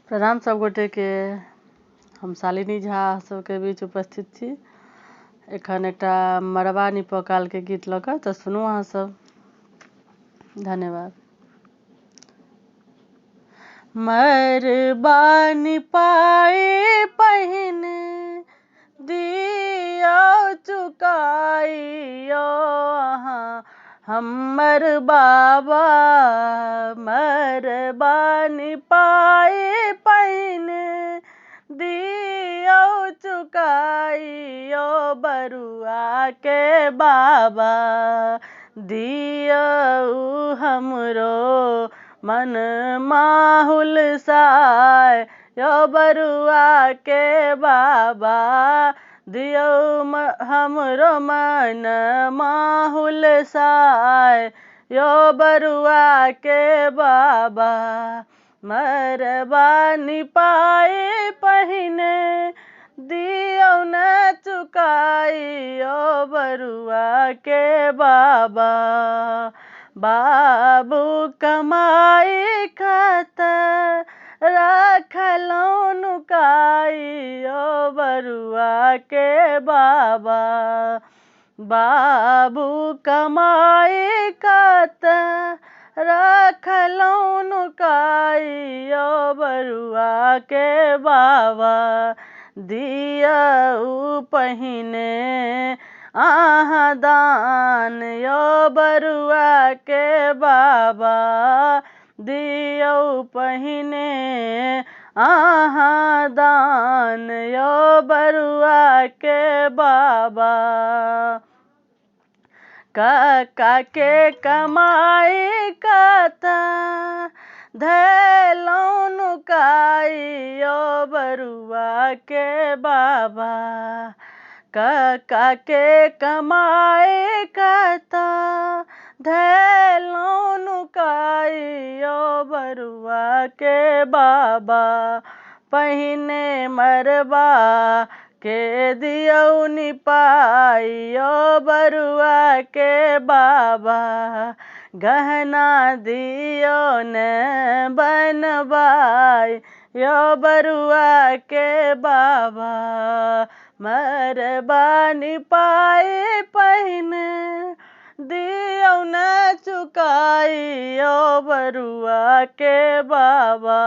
प्रणाम सब गोटे के। हम शालिनी झा सबके बीच उपस्थित छी। एखन एकटा मड़वा निपकाल के गीत लऽ कऽ तऽ सुनू अहाँ सब। धन्यवाद। मड़वा निपाए पहिने दियौ चुकाइयो अहाँ हमर बाबा। मड़वा निपाए पहिने दियौ चुकाइयो बरुआ के बाबा। दियौ हमरो मन माहुल साय यो बरुआ के बाबा। दियौ हमरो मन माहुल साय यो बरुआ के बाबा। मड़वा निपाए पहिने दियौ न चुकाइयो बरुआ के बाबा। बाबू कमाई खातर रखलौं नुकाइयो बरुआ के बाबा। बाबू कमाई खातर रखलौं नुकाइयो बरुआ के बाबा। दियौ पहिने अहाँ दान यो बरुआ के बाबा। दियौ पहिने अहाँ दान यो बरुआ के बाबा। कक्का के कमाई कतऽ धैलौं नुकाइयो बरुआ के बाबा। कक्का के कमाई कतऽ धैलौं नुकाइयो बरुआ के बाबा। पहिने मड़वा के दियौ निपाइयो बरुआ के बाबा। गहना दियौ ने बनबाई यो बरुआ के बाबा। मड़वा निपाए पहिने दियौ न चुकाइयो बरुआ के बाबा।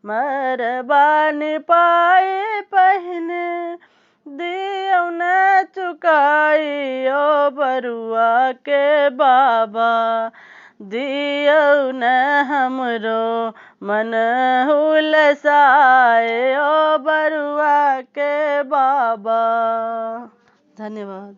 मड़वा निपाए पहिने दियौ न चुकाइयो बरुआ के बाबा। दियौ न हमरो मन हुलसाए ओ बरुआ के बाबा। धन्यवाद।